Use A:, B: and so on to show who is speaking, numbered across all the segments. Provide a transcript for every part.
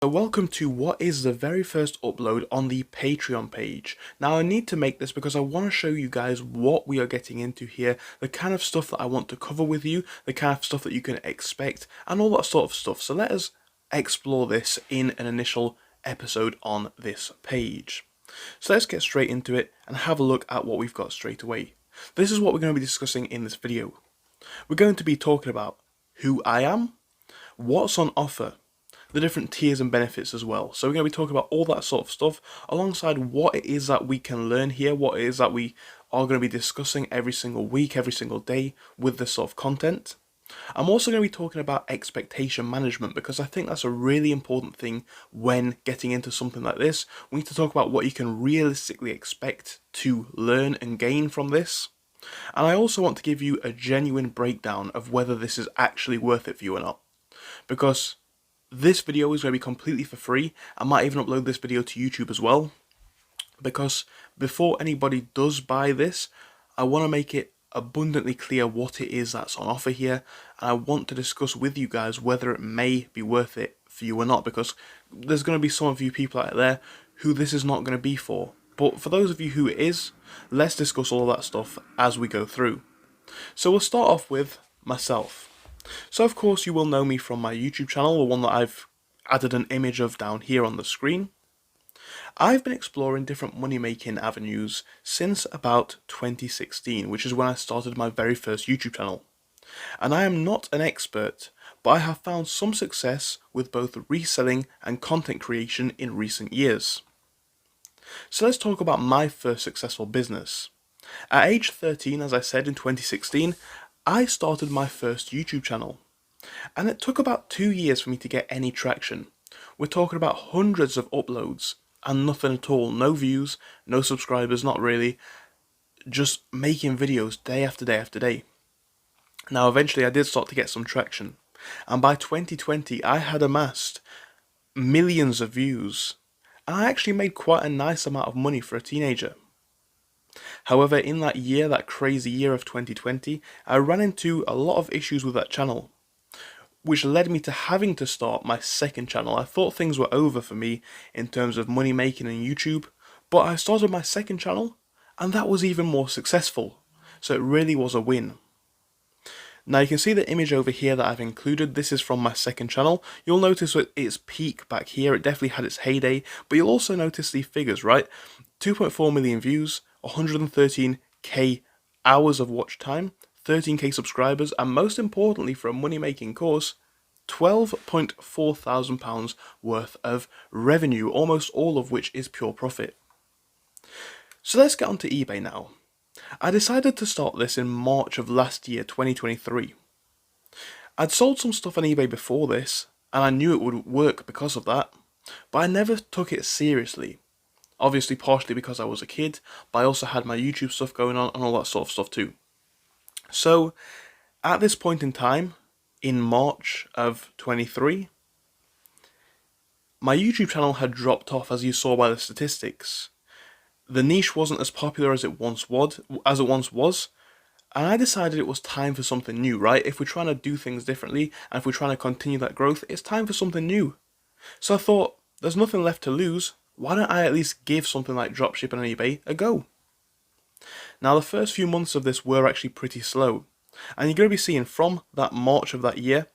A: So welcome to what is the very first upload on the Patreon page. Now I need to make this because I want to show you guys what we are getting into here, the kind of stuff that I want to cover with you, the kind of stuff that you can expect, and all that sort of stuff. So let us explore this in an initial episode on this page. So let's get straight into it and have a look at what we've got straight away. This is what we're going to be discussing in this video. We're going to be talking about who I am, what's on offer, the different tiers and benefits as well. So we're going to be talking about all that sort of stuff alongside what it is that we can learn here, what it is that we are going to be discussing every single week, every single day with this sort of content. I'm also going to be talking about expectation management because I think that's a really important thing when getting into something like this. We need to talk about what you can realistically expect to learn and gain from this. And I also want to give you a genuine breakdown of whether this is actually worth it for you or not. Because this video is going to be completely for free. I might even upload this video to YouTube as well. Because before anybody does buy this, I want to make it abundantly clear what it is that's on offer here. And I want to discuss with you guys whether it may be worth it for you or not. Because there's going to be some of you people out there who this is not going to be for. But for those of you who it is, let's discuss all that stuff as we go through. So we'll start off with myself. So of course you will know me from my YouTube channel, the one that I've added an image of down here on the screen. I've been exploring different money making avenues since about 2016, which is when I started my very first YouTube channel. And I am not an expert, but I have found some success with both reselling and content creation in recent years. So let's talk about my first successful business. At age 13, as I said in 2016, I started my first YouTube channel, and it took about 2 years for me to get any traction. We're talking about hundreds of uploads and nothing at all, no views, no subscribers, not really, just making videos day after day after day. Now eventually I did start to get some traction, and by 2020 I had amassed millions of views, and I actually made quite a nice amount of money for a teenager. However, in that year, that crazy year of 2020, I ran into a lot of issues with that channel, which led me to having to start my second channel. I thought things were over for me in terms of money making on YouTube, but I started my second channel, and that was even more successful. So it really was a win. Now you can see the image over here that I've included. This is from my second channel. You'll notice its peak back here. It definitely had its heyday, but you'll also notice the figures, right? 2.4 million views, 113k hours of watch time, 13k subscribers, and most importantly for a money-making course, £12.4 thousand worth of revenue, almost all of which is pure profit. So let's get onto eBay now. I decided to start this in March of last year, 2023. I'd sold some stuff on eBay before this, and I knew it would work because of that, but I never took it seriously. Obviously partially because I was a kid, but I also had my YouTube stuff going on and all that sort of stuff too. So, at this point in time, in March of 23, my YouTube channel had dropped off, as you saw by the statistics. The niche wasn't as popular as it once was, and I decided it was time for something new, right? If we're trying to do things differently, and if we're trying to continue that growth, it's time for something new. So I thought, there's nothing left to lose, why don't I at least give something like dropshipping on eBay a go? Now the first few months of this were actually pretty slow, and you're going to be seeing from that March of that year,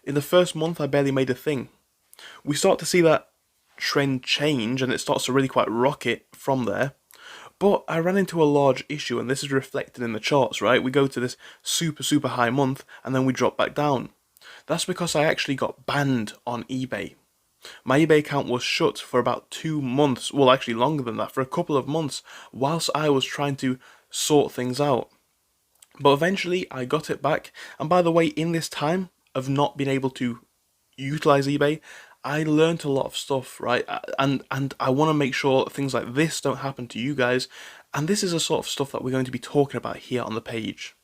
A: in the first month I barely made a thing. We start to see that trend change and it starts to really quite rocket from there. But I ran into a large issue, and this is reflected in the charts, right? We go to this super high month and then we drop back down. That's because I actually got banned on eBay. My eBay account was shut for about 2 months, well actually longer than that, for a couple of months, whilst I was trying to sort things out. But eventually I got it back, and by the way, in this time of not being able to utilize eBay, I learned a lot of stuff, right? And I want to make sure things like this don't happen to you guys, and this is the sort of stuff that we're going to be talking about here on the page.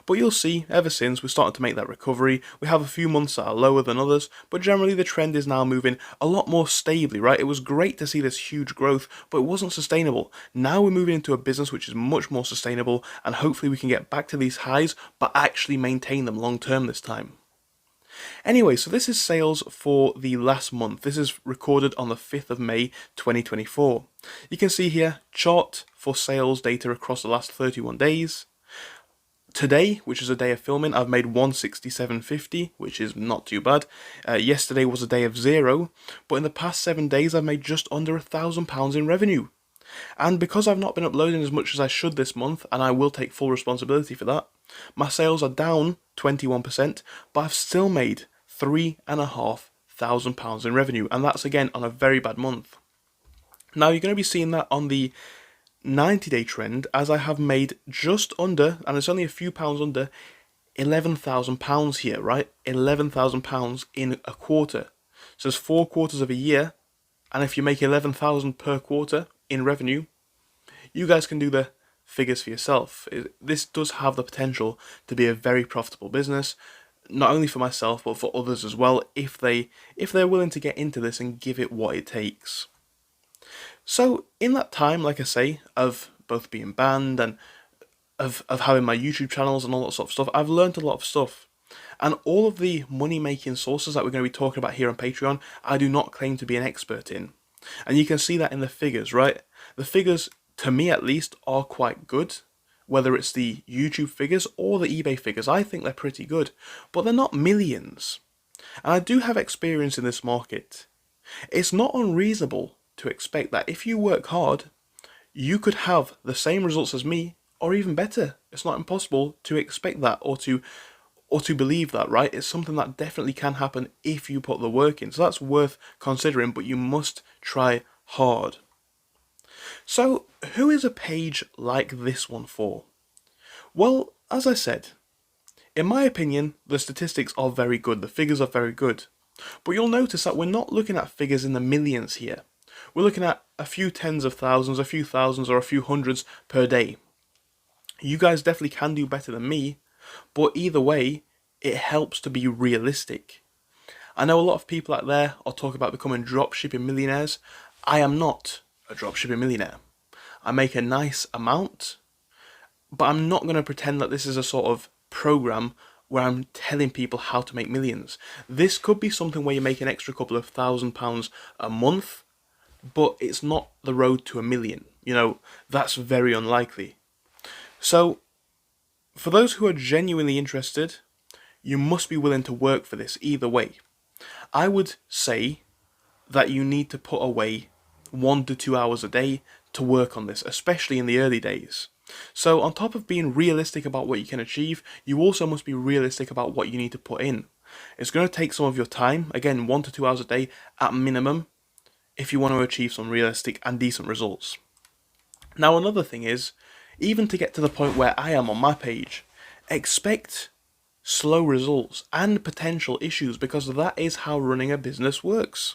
A: But you'll see, ever since, we're starting to make that recovery. We have a few months that are lower than others, but generally the trend is now moving a lot more stably, right? It was great to see this huge growth, but it wasn't sustainable. Now we're moving into a business which is much more sustainable, and hopefully we can get back to these highs, but actually maintain them long term this time. Anyway, so this is sales for the last month. This is recorded on the 5th of May 2024. You can see here chart for sales data across the last 31 days. Today, which is a day of filming, I've made 167.50, which is not too bad. Yesterday was a day of 0, but in the past 7 days I've made just under £1,000 in revenue. And because I've not been uploading as much as I should this month, and I will take full responsibility for that, my sales are down 21%, but I've still made £3,500 in revenue, and that's again on a very bad month. Now you're going to be seeing that on the 90-day trend, as I have made just under, and it's only a few pounds under, £11,000 here, right? £11,000 in a quarter. So there's 4 quarters of a year, and if you make 11,000 per quarter in revenue, you guys can do the figures for yourself. This does have the potential to be a very profitable business, not only for myself but for others as well, if they're willing to get into this and give it what it takes. So in that time, like I say, of both being banned and of having my YouTube channels and all that sort of stuff, I've learned a lot of stuff. And all of the money-making sources that we're going to be talking about here on Patreon, I do not claim to be an expert in. And you can see that in the figures, right? The figures, to me at least, are quite good. Whether it's the YouTube figures or the eBay figures, I think they're pretty good. But they're not millions. And I do have experience in this market. It's not unreasonable to expect that if you work hard, you could have the same results as me, or even better. It's not impossible to expect that or to believe that, right? It's something that definitely can happen if you put the work in. So that's worth considering, but you must try hard. So who is a page like this one for? Well, as I said, in my opinion, the statistics are very good. The figures are very good. But you'll notice that we're not looking at figures in the millions here. We're looking at a few tens of thousands, a few thousands, or a few hundreds per day. You guys definitely can do better than me, but either way, it helps to be realistic. I know a lot of people out there are talking about becoming dropshipping millionaires. I am not a dropshipping millionaire. I make a nice amount, but I'm not going to pretend that this is a sort of program where I'm telling people how to make millions. This could be something where you make an extra couple of £1,000 a month, but it's not the road to a million. You know, that's very unlikely. So, for those who are genuinely interested, you must be willing to work for this either way. I would say that you need to put away 1 to 2 hours a day to work on this, especially in the early days. So on top of being realistic about what you can achieve, you also must be realistic about what you need to put in. It's going to take some of your time, again 1 to 2 hours a day at minimum, if you want to achieve some realistic and decent results. Now another thing is, even to get to the point where I am on my page, expect slow results and potential issues, because that is how running a business works.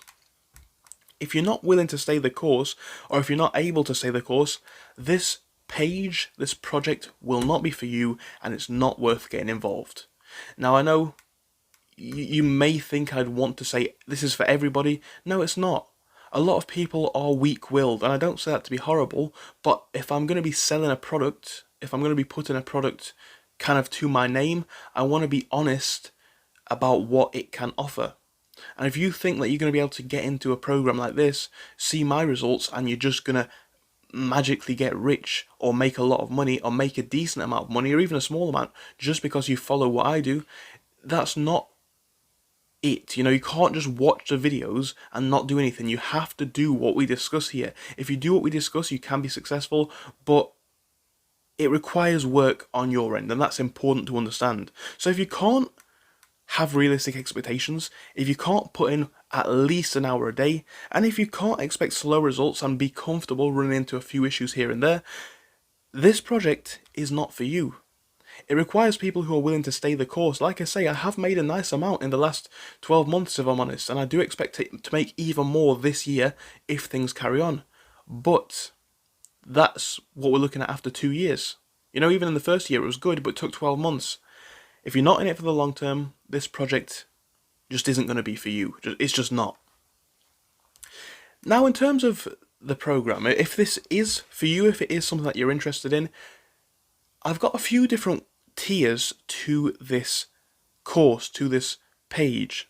A: If you're not willing to stay the course, or if you're not able to stay the course, this page, this project will not be for you, and it's not worth getting involved. Now I know you may think I'd want to say this is for everybody. No, it's not. A lot of people are weak-willed, and I don't say that to be horrible, but if I'm going to be selling a product, if I'm going to be putting a product kind of to my name, I want to be honest about what it can offer. And if you think that you're going to be able to get into a program like this, see my results, and you're just going to magically get rich or make a lot of money or make a decent amount of money or even a small amount just because you follow what I do, that's not it. You know, you can't just watch the videos and not do anything. You have to do what we discuss here. If you do what we discuss, you can be successful, but it requires work on your end, and that's important to understand. So if you can't have realistic expectations, if you can't put in at least an hour a day, and if you can't expect slow results and be comfortable running into a few issues here and there, this project is not for you. It requires people who are willing to stay the course. Like I say, I have made a nice amount in the last 12 months, if I'm honest, and I do expect to make even more this year if things carry on. But that's what we're looking at after 2 years. You know, even in the first year it was good, but it took 12 months. If you're not in it for the long term, this project just isn't going to be for you. It's just not. Now, in terms of the program, if this is for you, if it is something that you're interested in, I've got a few different tiers to this course, to this page.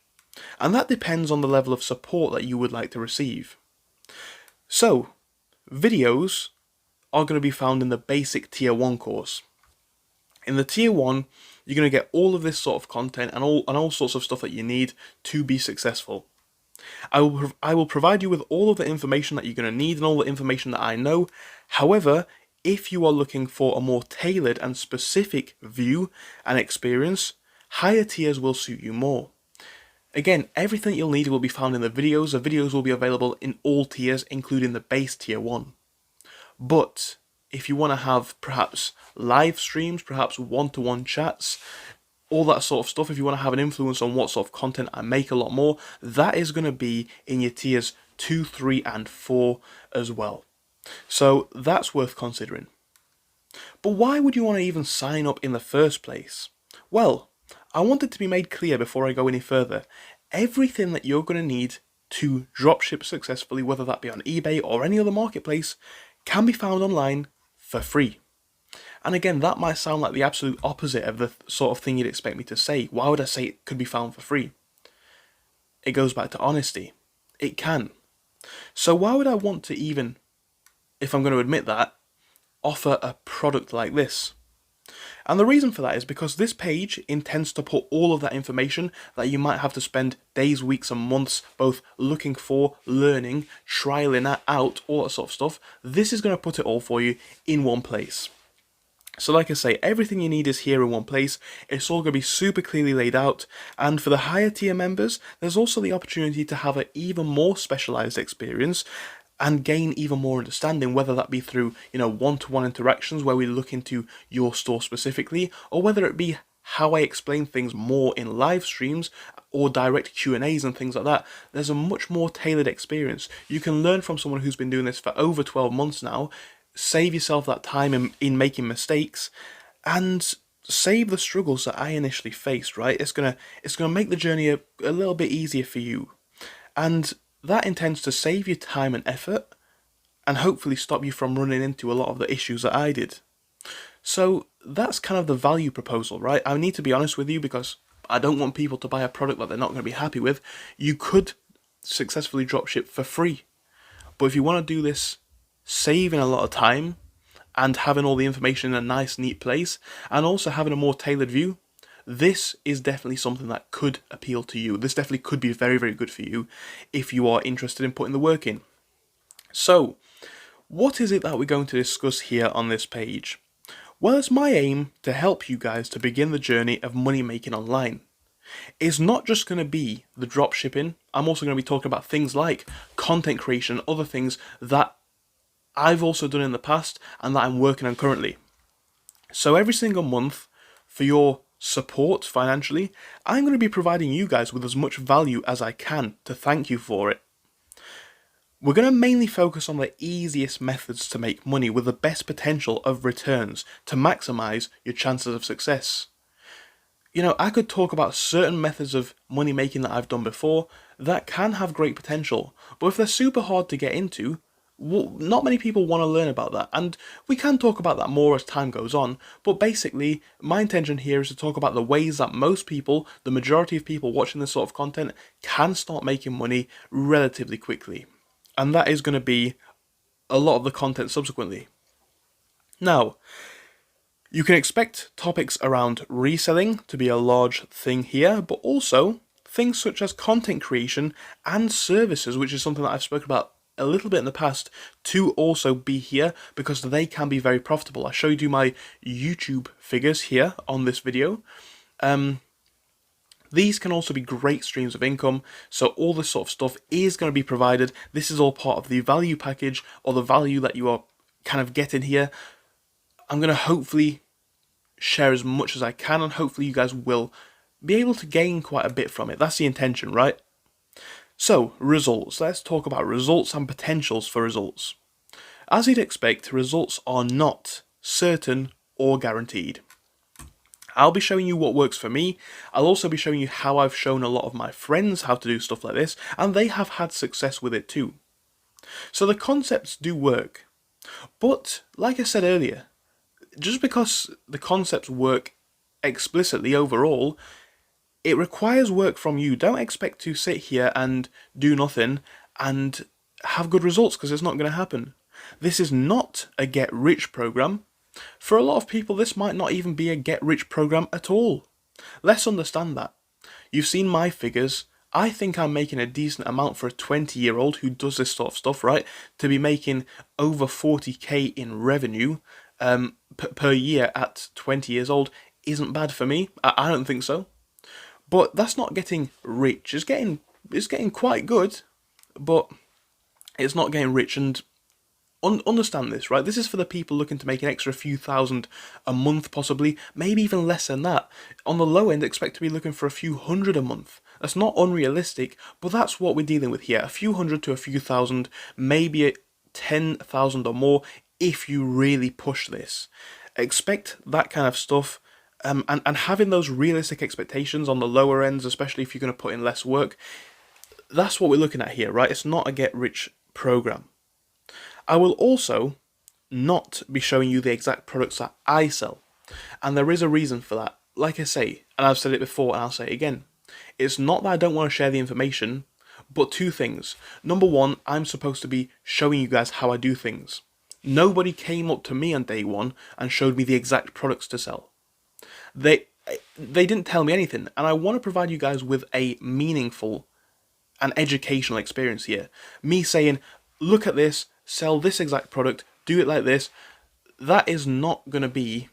A: And that depends on the level of support that you would like to receive. So, videos are going to be found in the basic tier 1 course. In the tier 1, you're going to get all of this sort of content and all sorts of stuff that you need to be successful. I will provide you with all of the information that you're going to need and all the information that I know. However, if you are looking for a more tailored and specific view and experience, higher tiers will suit you more. Again, everything you'll need will be found in the videos. The videos will be available in all tiers, including the base tier 1. But if you want to have perhaps live streams, perhaps one-to-one chats, all that sort of stuff, if you want to have an influence on what sort of content I make a lot more, that is going to be in your tiers 2, 3, and 4 as well. So that's worth considering. But why would you want to even sign up in the first place? Well, I want it to be made clear before I go any further. Everything that you're going to need to dropship successfully, whether that be on eBay or any other marketplace, can be found online for free. And again, that might sound like the absolute opposite of the sort of thing you'd expect me to say. Why would I say it could be found for free? It goes back to honesty. It can. So why would I want to even, if I'm going to admit that, offer a product like this? And the reason for that is because this page intends to put all of that information that you might have to spend days, weeks, and months both looking for, learning, trialing out, all that sort of stuff. This is going to put it all for you in one place. So like I say, everything you need is here in one place. It's all going to be super clearly laid out. And for the higher tier members, there's also the opportunity to have an even more specialized experience and gain even more understanding, whether that be through, one-to-one interactions where we look into your store specifically, or whether it be how I explain things more in live streams or direct Q&As and things like that. There's a much more tailored experience. You can learn from someone who's been doing this for over 12 months now, save yourself that time in making mistakes, and save the struggles that I initially faced, right? It's gonna make the journey a little bit easier for you. And that intends to save you time and effort, and hopefully stop you from running into a lot of the issues that I did. So that's kind of the value proposal, right? I need to be honest with you because I don't want people to buy a product that they're not going to be happy with. You could successfully dropship for free. But if you want to do this, saving a lot of time and having all the information in a nice, neat place, and also having a more tailored view, this is definitely something that could appeal to you. This definitely could be very, very good for you if you are interested in putting the work in. So, what is it that we're going to discuss here on this page? Well, it's my aim to help you guys to begin the journey of money making online. It's not just going to be the drop shipping. I'm also going to be talking about things like content creation, other things that I've also done in the past and that I'm working on currently. So every single month, for your support financially, I'm going to be providing you guys with as much value as I can to thank you for it. We're going to mainly focus on the easiest methods to make money with the best potential of returns to maximize your chances of success. I could talk about certain methods of money making that I've done before that can have great potential, but if they're super hard to get into, well, not many people want to learn about that, and we can talk about that more as time goes on, but basically, my intention here is to talk about the ways that most people, the majority of people watching this sort of content, can start making money relatively quickly. And that is going to be a lot of the content subsequently. Now, you can expect topics around reselling to be a large thing here, but also things such as content creation and services, which is something that I've spoken about a little bit in the past, to also be here because they can be very profitable. I showed you my YouTube figures here on this video. These can also be great streams of income, so all this sort of stuff is going to be provided. This is all part of the value package, or the value that you are kind of getting here. I'm going to hopefully share as much as I can, and hopefully you guys will be able to gain quite a bit from it. That's the intention, right? So, results. Let's talk about results and potentials for results. As you'd expect, results are not certain or guaranteed. I'll be showing you what works for me. I'll also be showing you how I've shown a lot of my friends how to do stuff like this, and they have had success with it too. So the concepts do work. But, like I said earlier, just because the concepts work explicitly overall, it requires work from you. Don't expect to sit here and do nothing and have good results, because it's not going to happen. This is not a get rich program. For a lot of people, this might not even be a get rich program at all. Let's understand that. You've seen my figures. I think I'm making a decent amount for a 20-year-old who does this sort of stuff, right? To be making over 40k in revenue per year at 20 years old isn't bad for me. I don't think so. But that's not getting rich. It's getting quite good, but it's not getting rich. And understand this, right? This is for the people looking to make an extra few thousand a month, possibly, maybe even less than that. On the low end, expect to be looking for a few hundred a month. That's not unrealistic, but that's what we're dealing with here. A few hundred to a few thousand, maybe 10,000 or more if you really push this. Expect that kind of stuff. And having those realistic expectations on the lower ends, especially if you're going to put in less work, that's what we're looking at here, right? It's not a get-rich program. I will also not be showing you the exact products that I sell. And there is a reason for that. Like I say, and I've said it before and I'll say it again, it's not that I don't want to share the information, but two things. Number one, I'm supposed to be showing you guys how I do things. Nobody came up to me on day one and showed me the exact products to sell. They didn't tell me anything, and I want to provide you guys with a meaningful and educational experience here. Me saying, look at this, sell this exact product, do it like this, that is not going to be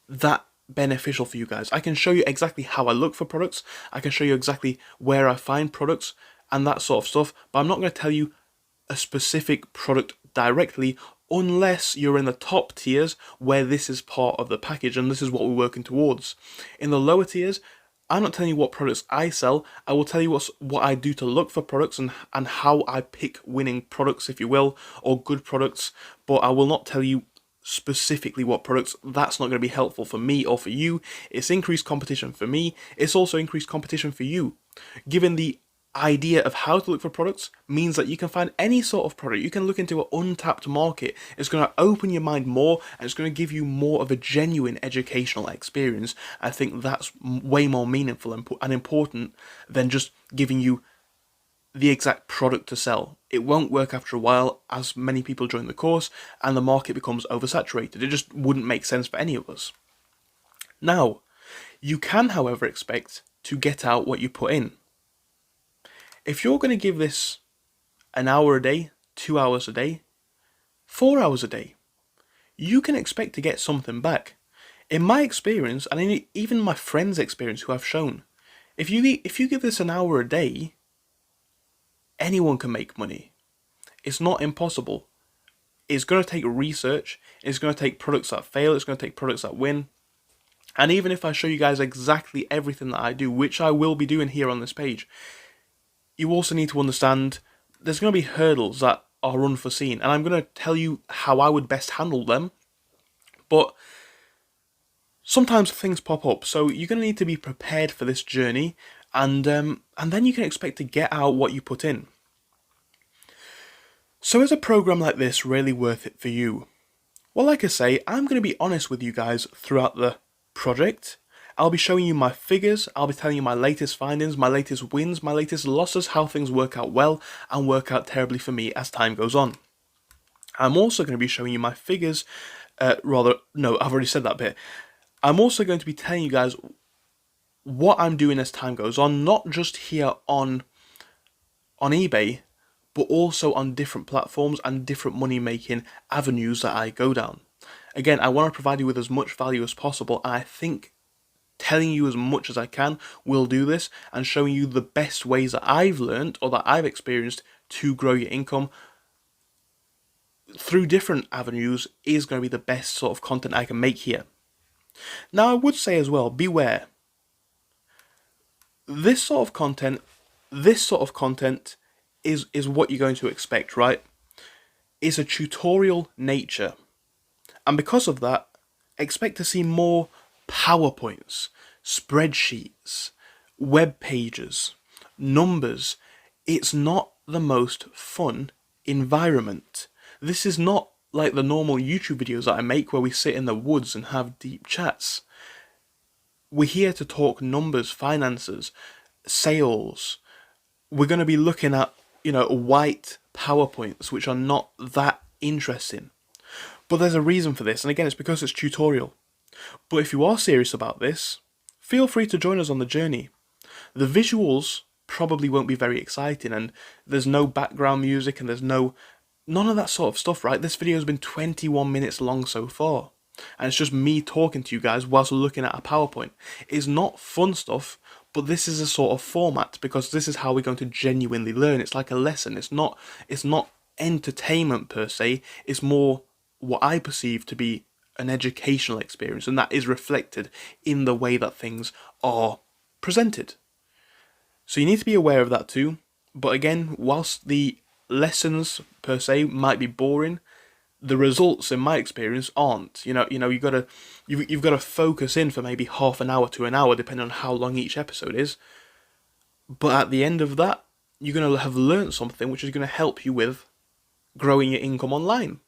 A: that beneficial for you guys. I can show you exactly how I look for products, I can show you exactly where I find products and that sort of stuff, but I'm not going to tell you a specific product directly unless you're in the top tiers where this is part of the package and this is what we're working towards. In the lower tiers, I'm not telling you what products I sell. I will tell you what I do to look for products and how I pick winning products, if you will, or good products, but I will not tell you specifically what products. That's not going to be helpful for me or for you. It's increased competition for me. It's also increased competition for you. Given the idea of how to look for products means that you can find any sort of product. You can look into an untapped market. It's going to open your mind more and it's going to give you more of a genuine educational experience. I think that's way more meaningful and important than just giving you the exact product to sell. It won't work after a while as many people join the course and the market becomes oversaturated. It just wouldn't make sense for any of us. Now, you can, however, expect to get out what you put in. If you're going to give this an hour a day, 2 hours a day, 4 hours a day, you can expect to get something back. In my experience, and even my friends' experience who I've shown, if you give this an hour a day, anyone can make money. It's not impossible. It's going to take research, it's going to take products that fail, it's going to take products that win. And even if I show you guys exactly everything that I do, which I will be doing here on this page, you also need to understand there's going to be hurdles that are unforeseen, and I'm going to tell you how I would best handle them. But sometimes things pop up, so you're going to need to be prepared for this journey, and then you can expect to get out what you put in. So is a program like this really worth it for you? Well, like I say, I'm going to be honest with you guys throughout the project. I'll be showing you my figures, I'll be telling you my latest findings, my latest wins, my latest losses, how things work out well and work out terribly for me as time goes on. I'm also going to be showing you my figures, I've already said that bit. I'm also going to be telling you guys what I'm doing as time goes on, not just here on eBay, but also on different platforms and different money-making avenues that I go down. Again, I want to provide you with as much value as possible, and I think telling you as much as I can will do this, and showing you the best ways that I've learned or that I've experienced to grow your income through different avenues is going to be the best sort of content I can make here. Now, I would say as well, beware. This sort of content is what you're going to expect, right? It's a tutorial nature. And because of that, expect to see more PowerPoints, spreadsheets, web pages, numbers. It's not the most fun environment. This is not like the normal YouTube videos that I make where we sit in the woods and have deep chats. We're here to talk numbers, finances, sales. We're going to be looking at, white PowerPoints, which are not that interesting. But there's a reason for this, and again, it's because it's tutorial. But if you are serious about this, feel free to join us on the journey. The visuals probably won't be very exciting, and there's no background music, and there's none of that sort of stuff, right? This video has been 21 minutes long so far, and it's just me talking to you guys whilst looking at a PowerPoint. It's not fun stuff, but this is a sort of format because this is how we're going to genuinely learn. It's like a lesson. It's not entertainment per se. It's more what I perceive to be an educational experience, and that is reflected in the way that things are presented. So you need to be aware of that too. But again, whilst the lessons per se might be boring, the results in my experience aren't. You've got to focus in for maybe half an hour to an hour, depending on how long each episode is. But at the end of that, you're going to have learned something which is going to help you with growing your income online.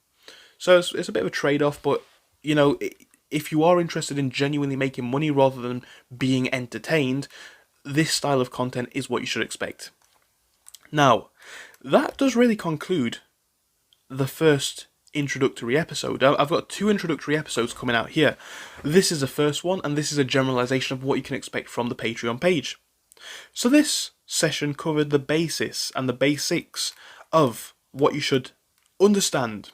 A: So it's a bit of a trade-off, but if you are interested in genuinely making money rather than being entertained, this style of content is what you should expect. Now, that does really conclude the first introductory episode. I've got 2 introductory episodes coming out here. This is the first one, and this is a generalization of what you can expect from the Patreon page. So this session covered the basis and the basics of what you should understand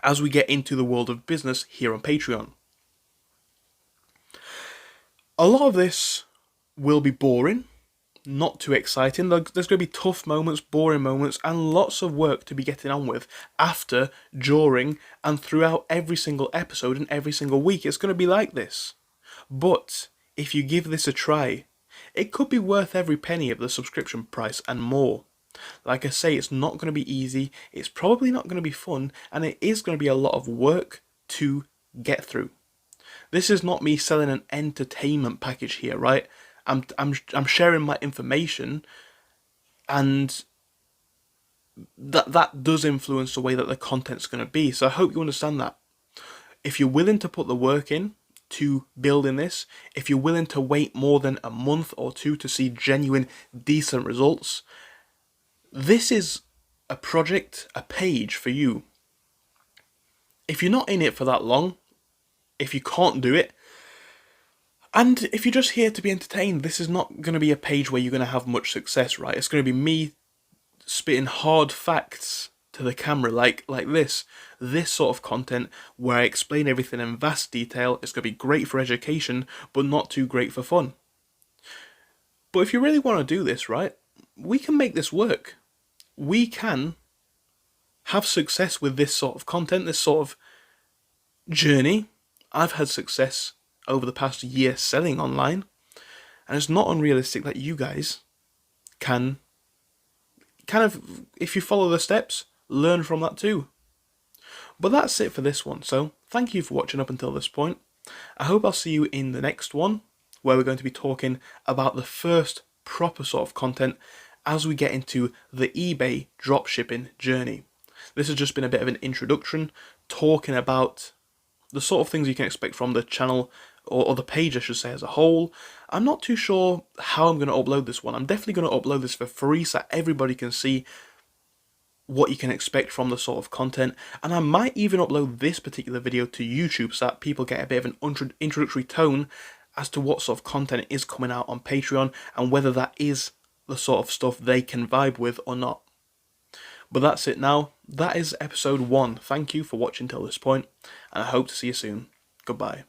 A: as we get into the world of business here on Patreon. A lot of this will be boring, not too exciting. There's going to be tough moments, boring moments, and lots of work to be getting on with after, during, and throughout every single episode and every single week. It's going to be like this. But if you give this a try, it could be worth every penny of the subscription price and more. Like I say, it's not going to be easy, it's probably not going to be fun, and it is going to be a lot of work to get through. This is not me selling an entertainment package here, right? I'm sharing my information, and that does influence the way that the content's going to be. So I hope you understand that. If you're willing to put the work in to building this, if you're willing to wait more than a month or 2 to see genuine, decent results, this is a project, a page for you. If you're not in it for that long, if you can't do it, and if you're just here to be entertained, this is not going to be a page where you're going to have much success, right? It's going to be me spitting hard facts to the camera like this. This sort of content where I explain everything in vast detail. It's going to be great for education, but not too great for fun. But if you really want to do this, right, we can make this work. We can have success with this sort of content, this sort of journey. I've had success over the past year selling online, and it's not unrealistic that you guys can kind of, if you follow the steps, learn from that too. But that's it for this one, so thank you for watching up until this point. I hope I'll see you in the next one, where we're going to be talking about the first proper sort of content as we get into the eBay dropshipping journey. This has just been a bit of an introduction, talking about the sort of things you can expect from the channel, or the page I should say as a whole. I'm not too sure how I'm going to upload this one. I'm definitely going to upload this for free so everybody can see what you can expect from the sort of content, and I might even upload this particular video to YouTube so that people get a bit of an introductory tone as to what sort of content is coming out on Patreon and whether that is the sort of stuff they can vibe with or not. But that's it now. That is episode 1. Thank you for watching till this point, and I hope to see you soon. Goodbye.